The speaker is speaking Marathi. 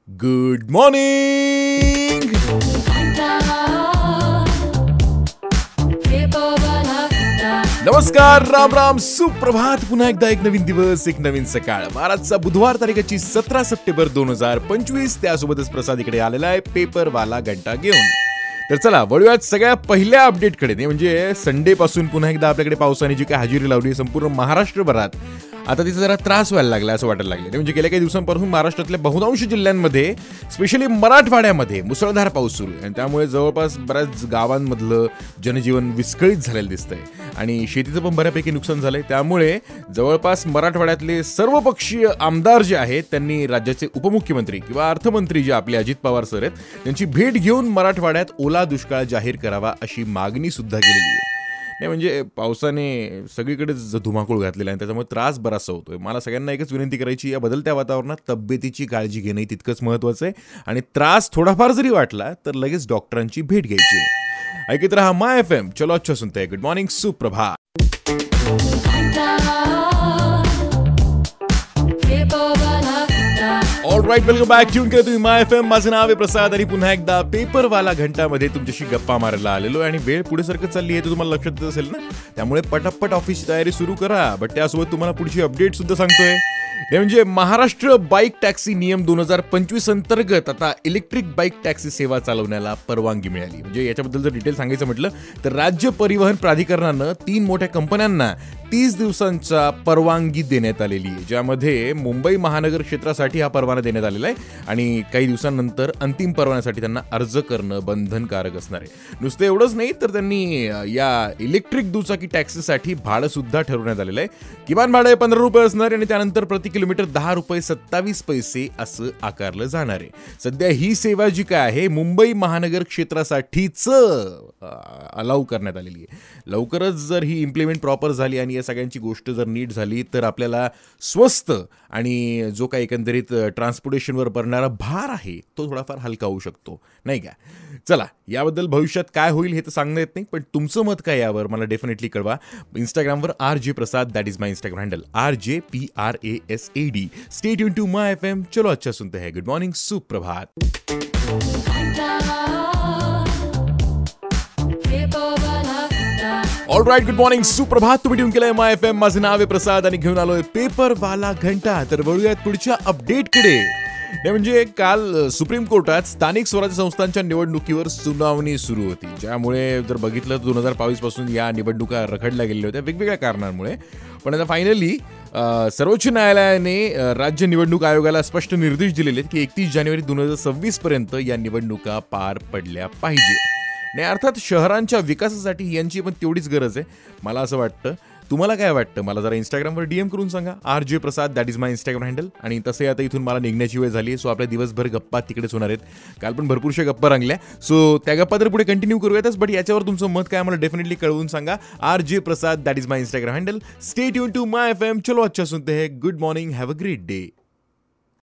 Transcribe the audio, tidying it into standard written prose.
Good morning. नमस्कार, राम राम, सुप्रभात. पुन्हा एकदा एक नवीन दिवस, एक नवीन सकाळ. आजचा बुधवार तारीखाची 17 सप्टेंबर 2025. त्यासोबतच प्रसाद इकडे आलेला आहे पेपरवाला घंटा घेऊन. तर चला वळूयात सगळ्या पहिल्या अपडेटकडे. म्हणजे संडे पासून पुन्हा एकदा आपल्याकडे पावसाने जी काही हजेरी लावली संपूर्ण महाराष्ट्रभरात, आता तिचा जरा त्रास व्हायला लागला असं वाटायला लागले. म्हणजे गेल्या काही दिवसांपासून महाराष्ट्रातल्या बहुतांश जिल्ह्यांमध्ये, स्पेशली मराठवाड्यामध्ये मुसळधार पाऊस सुरू आहे आणि त्यामुळे जवळपास बऱ्याच गावांमधलं जनजीवन विस्कळीत झालेलं दिसतंय आणि शेतीचं पण बऱ्यापैकी नुकसान झालंय. त्यामुळे जवळपास मराठवाड्यातले सर्वपक्षीय आमदार जे आहेत त्यांनी राज्याचे उपमुख्यमंत्री किंवा अर्थमंत्री जे आपले अजित पवार सर आहेत त्यांची भेट घेऊन मराठवाड्यात ओला दुष्काळ जाहीर करावा अशी मागणी सुद्धा केलेली आहे. नाही म्हणजे पावसाने सगळीकडेच धुमाकूळ घातलेला आहे, त्याच्यामुळे त्रास बराचसा होतोय. मला सगळ्यांना एकच विनंती करायची, या बदलत्या वातावरणात तब्येतीची काळजी घेणं तितकंच महत्त्वाचं आहे आणि त्रास थोडाफार जरी वाटला तर लगेच डॉक्टरांची भेट घ्यायची. ऐकत रहा माय FM. चलो अच्छा सुनते हैं. गुड मॉर्निंग, सुप्रभात. All right, welcome back. ट्यून केलं तुम्ही माय FM. माझं नाव आहे प्रसाद आणि पुन्हा एकदा पेपरवाला घंटामध्ये तुमच्याशी गप्पा मारायला आलेलो आणि वेळ पुढे सरकत चालली आहे, तो तुम्हाला लक्षात येत असेल ना. त्यामुळे पटापट ऑफिसची तयारी सुरू करा. बट त्यासोबत तुम्हाला पुढची अपडेट सुद्धा सांगतोय. म्हणजे महाराष्ट्र बाईक टॅक्सी नियम 2025 अंतर्गत आता इलेक्ट्रिक बाईक टॅक्सी सेवा चालवण्याला परवानगी मिळाली. म्हणजे याच्याबद्दल जर डिटेल सांगायचं म्हटलं तर राज्य परिवहन प्राधिकरणानं 3 मोठ्या कंपन्यांना 30 दिवसांचा परवानगी देण्यात आलेली आहे, ज्यामध्ये मुंबई महानगर क्षेत्रासाठी हा परवाना देण्यात आलेला आहे आणि काही दिवसांनंतर अंतिम परवान्यासाठी त्यांना अर्ज करणं बंधनकारक असणार आहे. नुसतं एवढंच नाही तर त्यांनी या इलेक्ट्रिक दुचाकी टॅक्सीसाठी भाडं सुद्धा ठरवण्यात आलेलं आहे. किमान भाडं ₹15 असणार आणि त्यानंतर प्रति किलोमीटर ₹10.27 असं आकारलं जाणार आहे. सध्या ही सेवा जी काय आहे मुंबई महानगर क्षेत्रासाठीच अलाउ करण्यात आलेली आहे. लवकरच जर ही इम्प्लिमेंट प्रॉपर झाली आणि या सगळ्यांची गोष्ट जर नीट झाली तर आपल्याला स्वस्त आणि जो काही एकंदरीत ट्रान्सपोर्टेशनवर पडणारा भार आहे तो थोडाफार हलका होऊ शकतो, नाही का. चला, याबद्दल भविष्यात काय होईल हे तर सांगता येत नाही, पण तुमचं मत काय यावर मला डेफिनेटली कळवा. इंस्टाग्रामवर RJ Prasad, that is my Instagram handle, RJPRASAD. Stay tune to my FM. चलो अच्छा सुनते हैं. गुड मॉर्निंग, सुप्रभात. ऑलराईट, गुड मॉर्निंग, सुप्रभात. तुम्ही ट्यून केलंय माय FM. माझं नाव आहे प्रसाद आणि घेऊन आलोय पेपरवाला घंटा. तर वळूयात पुढच्या अपडेटकडे. म्हणजे काल सुप्रीम कोर्टात स्थानिक स्वराज्य संस्थांच्या निवडणुकीवर सुनावणी सुरू होती, ज्यामुळे जर बघितलं तर 2022 पासून या निवडणुका रखडल्या गेलेल्या होत्या वेगवेगळ्या कारणांमुळे. पण आता फायनली सर्वोच्च न्यायालयाने राज्य निवडणूक आयोगाला स्पष्ट निर्देश दिलेले आहेत की 31 जानेवारी 2026 पर्यंत या निवडणुका पार पडल्या पाहिजे. नाही, अर्थात शहरांच्या विकासासाठी यांची पण तेवढीच गरज आहे, मला असं वाटतं. तुम्हाला काय वाटतं मला जरा इंस्टाग्रामवर DM करून सांगा. RJ Prasad, that is my Instagram handle. आणि तसंही आता इथून मला निघण्याची वेळ झाली आहे, सो आपल्या दिवसभर गप्पा तिकडेच होणार आहेत. काल पण भरपूरशा गप्पा रंगल्या, सो त्या गप्पा तर पुढे कंटिन्यू करूयातच. बट याच्यावर तुमचं मत काय मला डेफिनेटली कळवून सांगा. RJ Prasad, that is my Instagram handle. Stay tune to my FM. चलो अच्छा सुनते हैं. Good morning, have a great day.